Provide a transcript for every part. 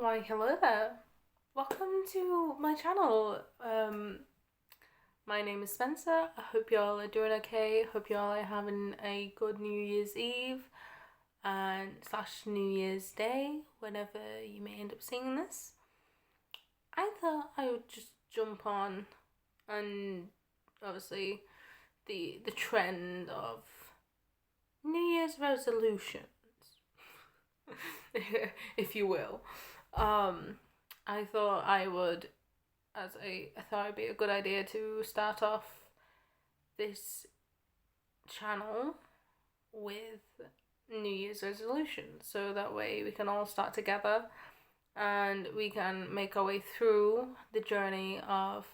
Why, hello there. Welcome to my channel. My name is Spencer. I hope y'all are doing okay. Hope y'all are having a good New Year's Eve and slash New Year's Day, whenever you may end up seeing this. I thought I would just jump on and obviously the trend of New Year's resolutions, if you will. I thought I would, I thought it'd be a good idea to start off this channel with New Year's resolutions, so that way we can all start together and we can make our way through the journey of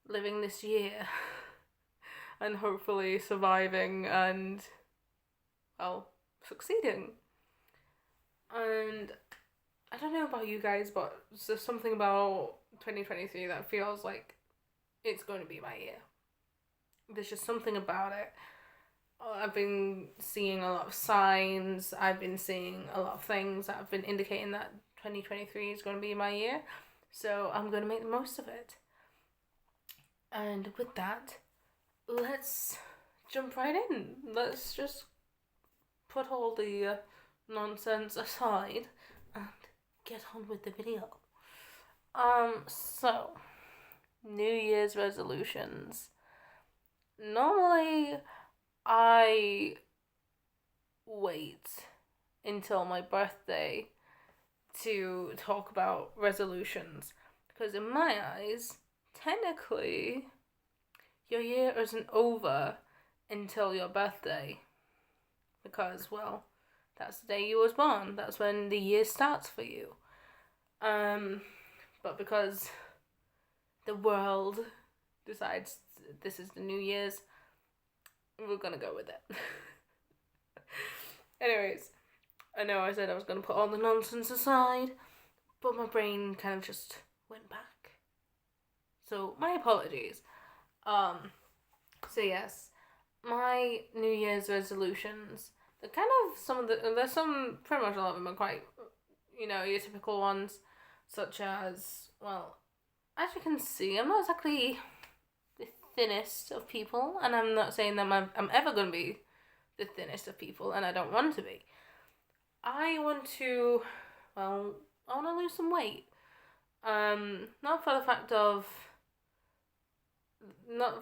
living this year and hopefully surviving and, well, succeeding. And I don't know about you guys, but there's something about 2023 that feels like it's going to be my year. There's just something about it. I've been seeing a lot of signs. I've been seeing a lot of things that have been indicating that 2023 is going to be my year. So I'm going to make the most of it. And with that, let's jump right in. Let's just put all the nonsense aside and get on with the video. So New Year's resolutions. Normally I wait until my birthday to talk about resolutions, because in my eyes, technically your year isn't over until your birthday, because, well, that's the day you was born. That's when the year starts for you. But because the world decides this is the New Year's, we're gonna go with it. Anyways, I know I said I was gonna put all the nonsense aside, but my brain kind of just went back. So my apologies. So yes, my New Year's resolutions. They're kind of there's some, pretty much a lot of them are quite, your typical ones, such as, well, as you can see, I'm not exactly the thinnest of people, and I'm not saying that I'm ever going to be the thinnest of people, and I don't want to be. I want to lose some weight. Not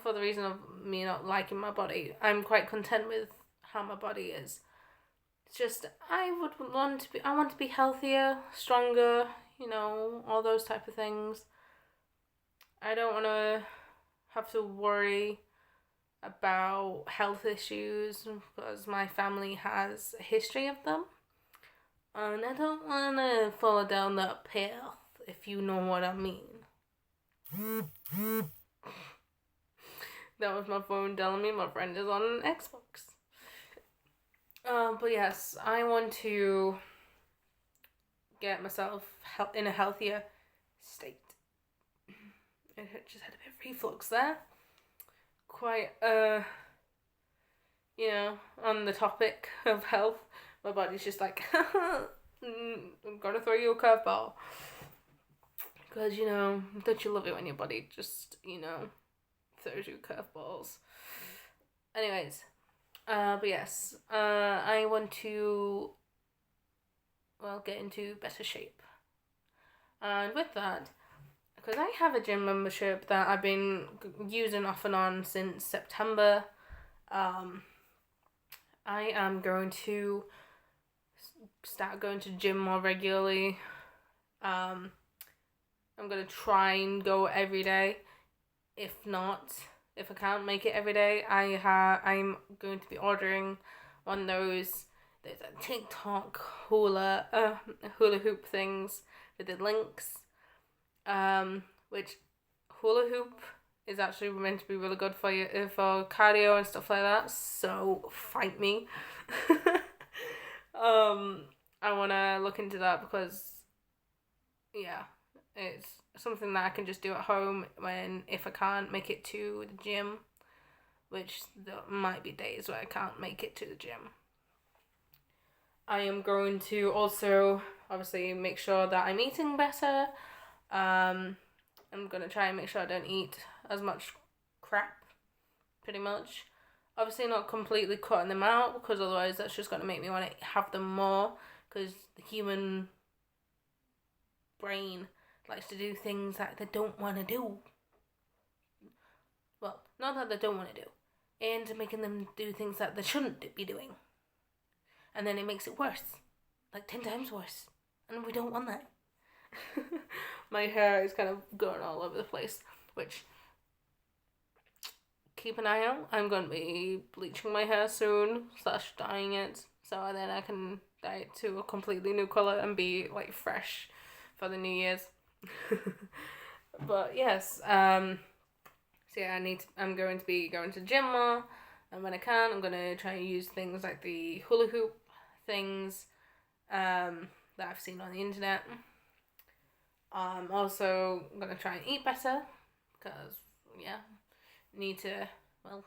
for the reason of me not liking my body. I'm quite content with how my body is. It's just I want to be healthier, stronger, all those type of things. I don't want to have to worry about health issues because my family has a history of them. And I don't want to fall down that path, if you know what I mean. That was my phone telling me my friend is on an Xbox. But yes, I want to get myself in a healthier state. I just had a bit of reflux there. Quite, on the topic of health, my body's just like, I'm gonna throw you a curveball. Because, don't you love it when your body just, throws you curveballs? Anyways, but yes, I want to, get into better shape. And with that, because I have a gym membership that I've been using off and on since September, I am going to start going to gym more regularly. I'm going to try and go every day. If I can't make it every day, I'm going to be ordering one of those, there's a TikTok hula hoop things with the links, which hula hoop is actually meant to be really good for you, for cardio and stuff like that, so fight me. I want to look into that because, yeah, it's something that I can just do at home if I can't make it to the gym, which there might be days where I can't make it to the gym. I am going to also obviously make sure that I'm eating better. I'm gonna try and make sure I don't eat as much crap, pretty much. Obviously not completely cutting them out, because otherwise that's just gonna make me want to have them more, because the human brain likes to do things that they don't want to do. Well, not that they don't want to do, and making them do things that they shouldn't be doing. And then it makes it worse, like 10 times worse. And we don't want that. My hair is kind of going all over the place, which, keep an eye out. I'm going to be bleaching my hair soon, / dyeing it, so then I can dye it to a completely new colour and be like fresh for the New Year's. But yes, so yeah, I'm going to be going to the gym more, and when I can, I'm going to try and use things like the hula hoop things that I've seen on the internet. Also, I'm going to try and eat better, because, yeah, need to, well,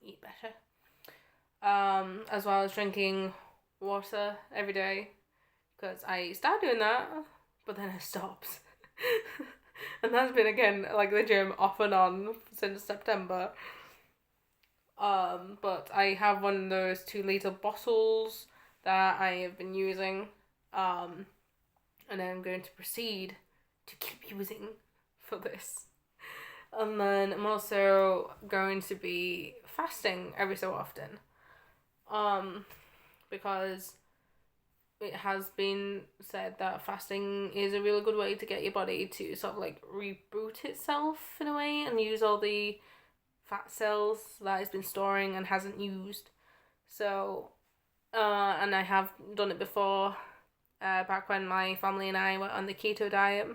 eat better. As well as drinking water every day, because I started doing that, but then I stopped. And that's been, again, like the gym off and on since September. But I have one of those 2-liter bottles that I have been using. And I'm going to proceed to keep using for this. And then I'm also going to be fasting every so often. Because it has been said that fasting is a really good way to get your body to sort of like reboot itself in a way and use all the fat cells that it's been storing and hasn't used. So, and I have done it before, back when my family and I were on the keto diet.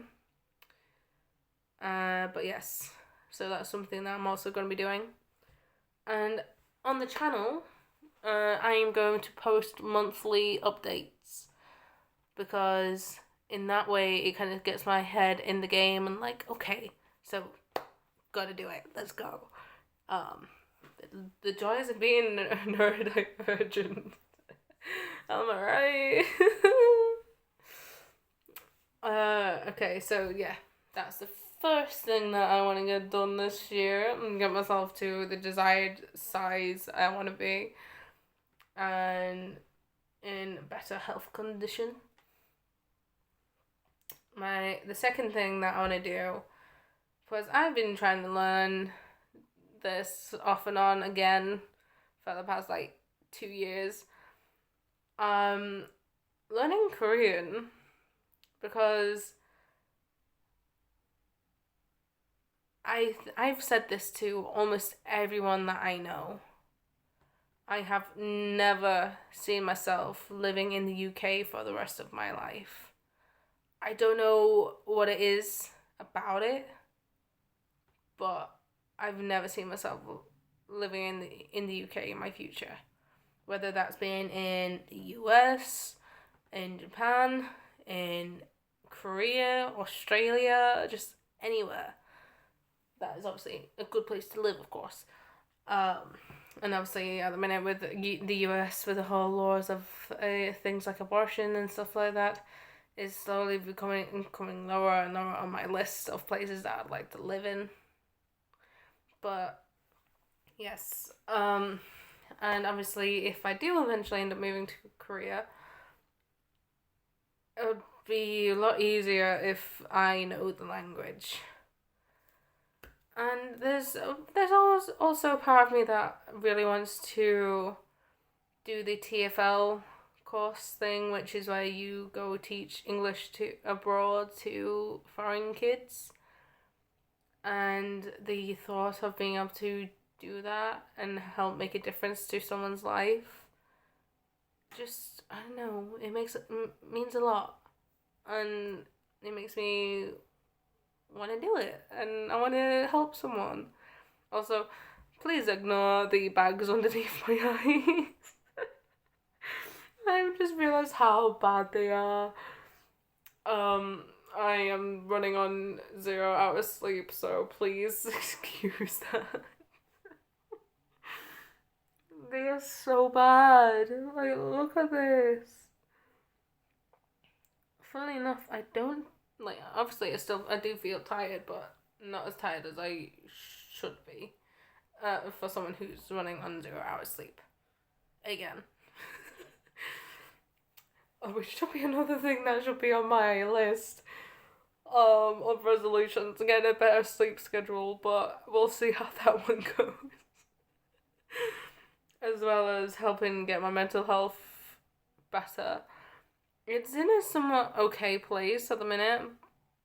But yes, so that's something that I'm also going to be doing. And on the channel, I am going to post monthly updates, because in that way it kind of gets my head in the game and like, okay, so gotta do it, let's go. The joys of being neurodivergent. Am I right? Okay, so yeah, that's the first thing that I want to get done this year and get myself to the desired size I want to be, and in better health condition. The second thing that I want to do, because I've been trying to learn this off and on again for the past like 2 years, learning Korean, because I've said this to almost everyone that I know. I have never seen myself living in the UK for the rest of my life. I don't know what it is about it, but I've never seen myself living in the UK in my future. Whether that's been in the US, in Japan, in Korea, Australia, just anywhere. That is obviously a good place to live, of course. And obviously at the minute with the US, with the whole laws of things like abortion and stuff like that, is slowly becoming lower and lower on my list of places that I'd like to live in. But yes, and obviously if I do eventually end up moving to Korea, it would be a lot easier if I know the language. And there's always also a part of me that really wants to do the TFL course thing, which is where you go teach English to abroad to foreign kids. And the thought of being able to do that and help make a difference to someone's life, just, I don't know, it means a lot, and it makes me want to do it, and I want to help someone. Also, please ignore the bags underneath my eyes. I've just realised how bad they are. I am running on 0 hours sleep, so please excuse that. They are so bad. Like, look at this. funnily enough, I don't like. Obviously, I do feel tired, but not as tired as I should be. For someone who's running on 0 hours sleep, again. Which should be another thing that should be on my list. Of resolutions, get a better sleep schedule, but we'll see how that one goes. As well as helping get my mental health better. It's in a somewhat okay place at the minute,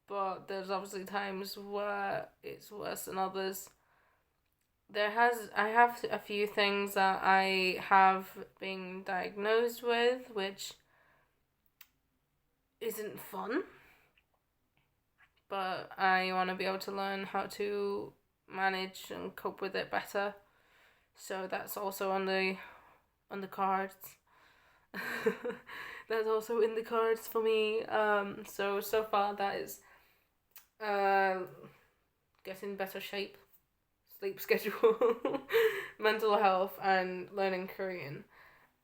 but there's obviously times where it's worse than others. I have a few things that I have been diagnosed with, which isn't fun. But I want to be able to learn how to manage and cope with it better. So that's also on the cards. That's also in the cards for me. So far that is getting better shape, sleep schedule, mental health, and learning Korean.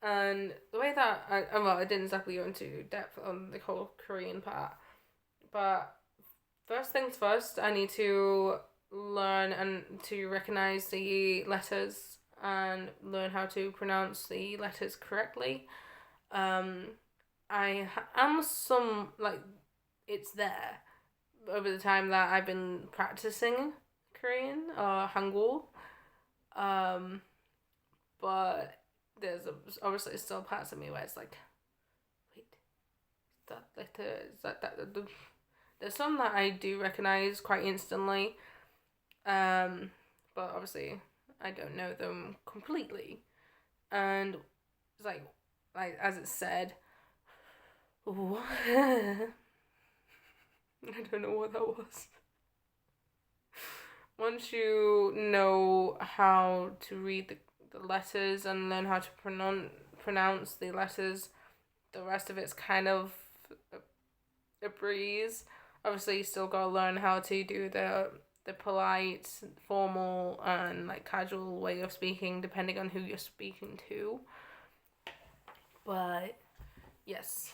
And the way that I didn't exactly go into depth on the whole Korean part, but first things first, I need to learn and to recognize the letters and learn how to pronounce the letters correctly. I am it's there over the time that I've been practicing Korean or Hangul. But there's obviously still parts of me where it's like, wait, is that letter, is that there's some that I do recognize quite instantly, but obviously I don't know them completely, and it's like as it said, what? I don't know what that was. Once you know how to read the letters and learn how to pronounce the letters, the rest of it's kind of a breeze. Obviously, you still gotta learn how to do the polite, formal, and like casual way of speaking, depending on who you're speaking to. But yes,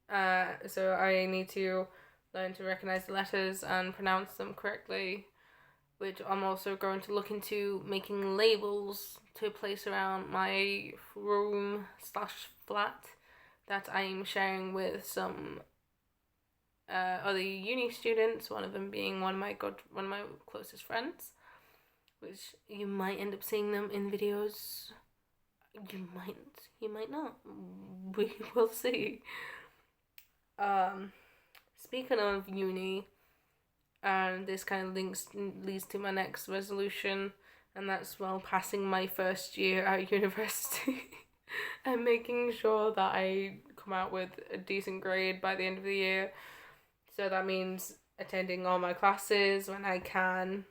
so I need to learn to recognize the letters and pronounce them correctly, which I'm also going to look into making labels to place around my room/flat that I'm sharing with some other uni students, one of them being one of my closest friends, which you might end up seeing them in videos. You might not. We will see. Speaking of uni, and this kind of leads to my next resolution, and that's passing my first year at university and making sure that I come out with a decent grade by the end of the year. So that means attending all my classes when I can,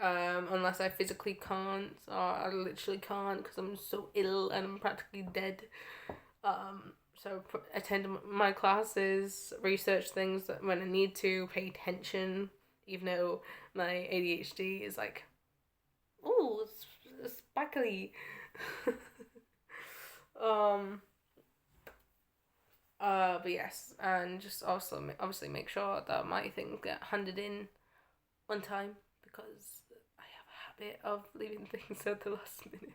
unless I physically can't, or I literally can't because I'm so ill and I'm practically dead. So attend my classes, research things that when I need to, pay attention, even though my ADHD is like, oh, it's sparkly. But yes, and just also obviously make sure that my things get handed in on time, because I have a habit of leaving things at the last minute.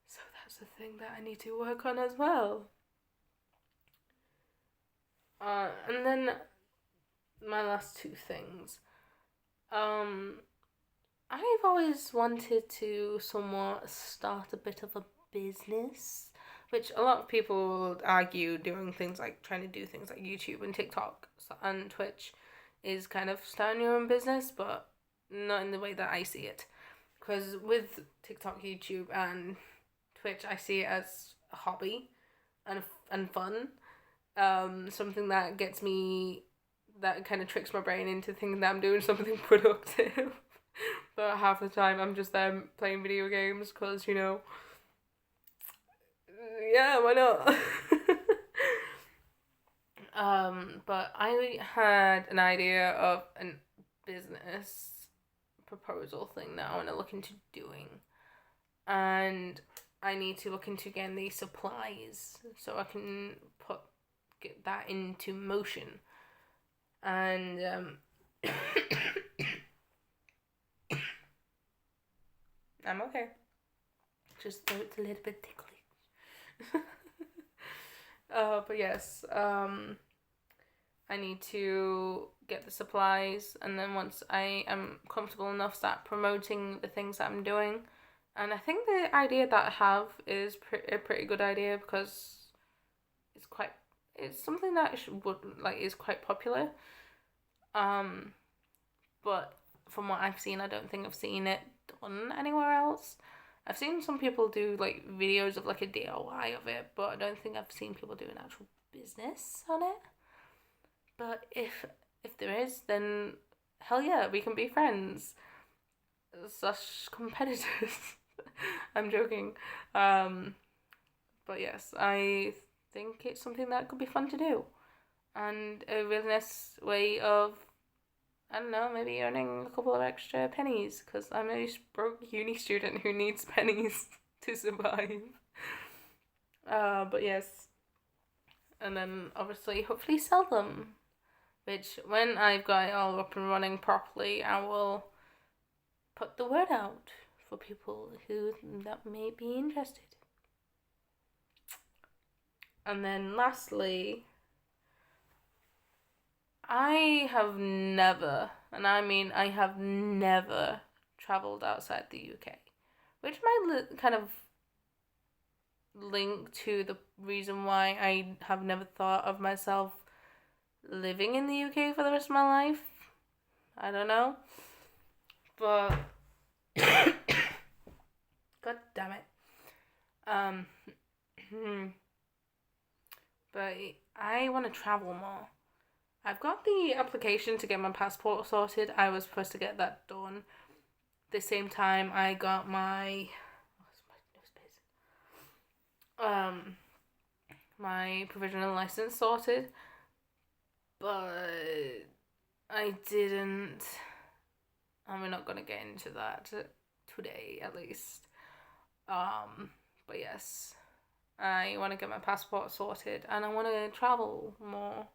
So that's a thing that I need to work on as well. And then my last two things. I've always wanted to somewhat start a bit of a business, which a lot of people argue doing things like trying to do things like YouTube and TikTok and Twitch is kind of starting your own business, but not in the way that I see it. Because with TikTok, YouTube, and Twitch, I see it as a hobby and fun. Something that gets me, that kind of tricks my brain into thinking that I'm doing something productive. But half the time I'm just there playing video games because, yeah, why not? But I had an idea of a business proposal thing that I want to look into doing. And I need to look into again the supplies so I can put get that into motion. And I'm okay. Just though it's a little bit tickly. But yes, I need to get the supplies, and then once I am comfortable enough, start promoting the things that I'm doing. And I think the idea that I have is a pretty good idea, because it's something that is quite popular. But from what I've seen, I don't think I've seen it done anywhere else. I've seen some people do like videos of like a DIY of it, but I don't think I've seen people do an actual business on it. But if there is, then hell yeah, we can be friends. Such competitors. I'm joking. But yes, I think it's something that could be fun to do, and a really nice way of, I don't know, maybe earning a couple of extra pennies, because I'm a broke uni student who needs pennies to survive. But yes, and then obviously hopefully sell them, which when I've got it all up and running properly, I will put the word out for people who that may be interested. And then lastly, I have never, and I mean I have never, travelled outside the UK, which might kind of link to the reason why I have never thought of myself living in the UK for the rest of my life. I don't know. But God damn it. But I want to travel more. I've got the application to get my passport sorted. I was supposed to get that done the same time I got my my provisional license sorted, but I didn't, and we're not gonna get into that today, at least. But yes, I want to get my passport sorted, and I want to travel more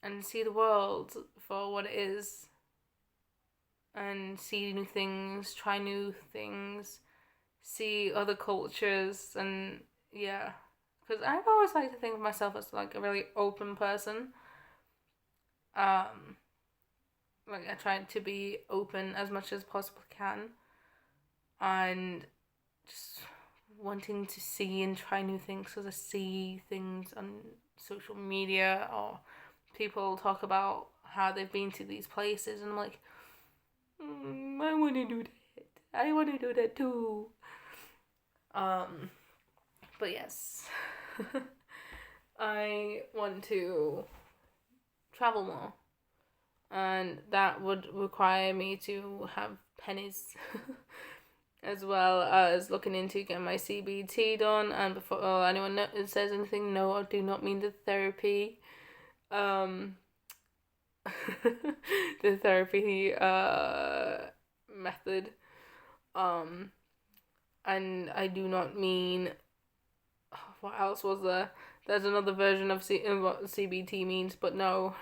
and see the world for what it is, and see new things, try new things, see other cultures, and yeah, because I've always liked to think of myself as like a really open person. Like I try to be open as much as possible can, and just wanting to see and try new things, because I see things on social media, or people talk about how they've been to these places, and I'm like, I want to do that. I want to do that too. But yes, I want to travel more, and that would require me to have pennies. As well as looking into getting my CBT done. And before anyone says anything, no, I do not mean the therapy. The therapy method. And I do not mean, what else was there? There's another version of what CBT means, but no,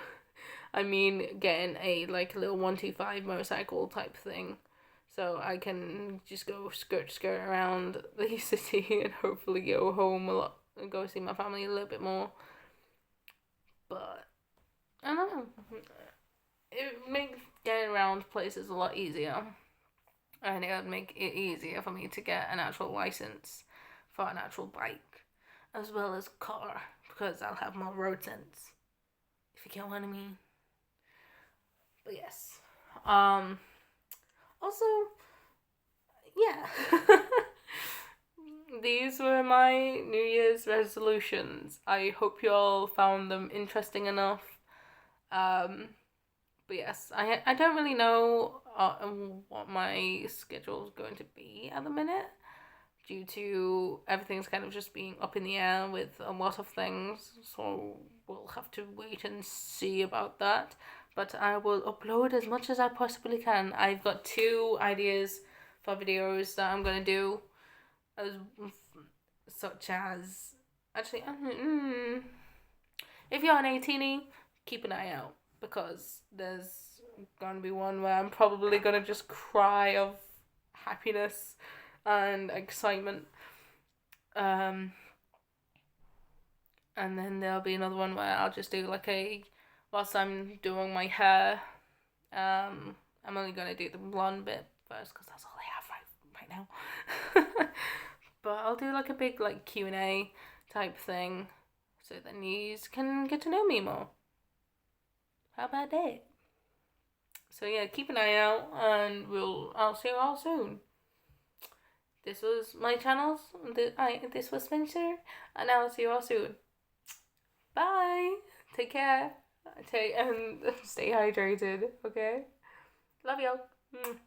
I mean getting a like a little 125 motorcycle type thing, so I can just go skirt around the city and hopefully go home a lot and go see my family a little bit more. But I don't know, it makes getting around places a lot easier, and it would make it easier for me to get an actual license for an actual bike as well as car, because I'll have more road sense, if you get what I mean. But yes, also, yeah. These were my New Year's resolutions. I hope you all found them interesting enough. But yes, I don't really know what my schedule is going to be at the minute, due to everything's kind of just being up in the air with a lot of things. So we'll have to wait and see about that. But I will upload as much as I possibly can. I've got 2 ideas for videos that I'm gonna do, such as, actually, if you're an 18, keep an eye out, because there's gonna be one where I'm probably gonna just cry of happiness and excitement. And then there'll be another one where I'll just do like whilst I'm doing my hair, I'm only gonna do the blonde bit first because that's all I have right now. But I'll do like a big like Q&A type thing, so then you can get to know me more. How about that? So yeah, keep an eye out, and I'll see you all soon. This was my channel. This was Spencer, and I'll see you all soon. Bye. Take care. And stay hydrated. Okay. Love you.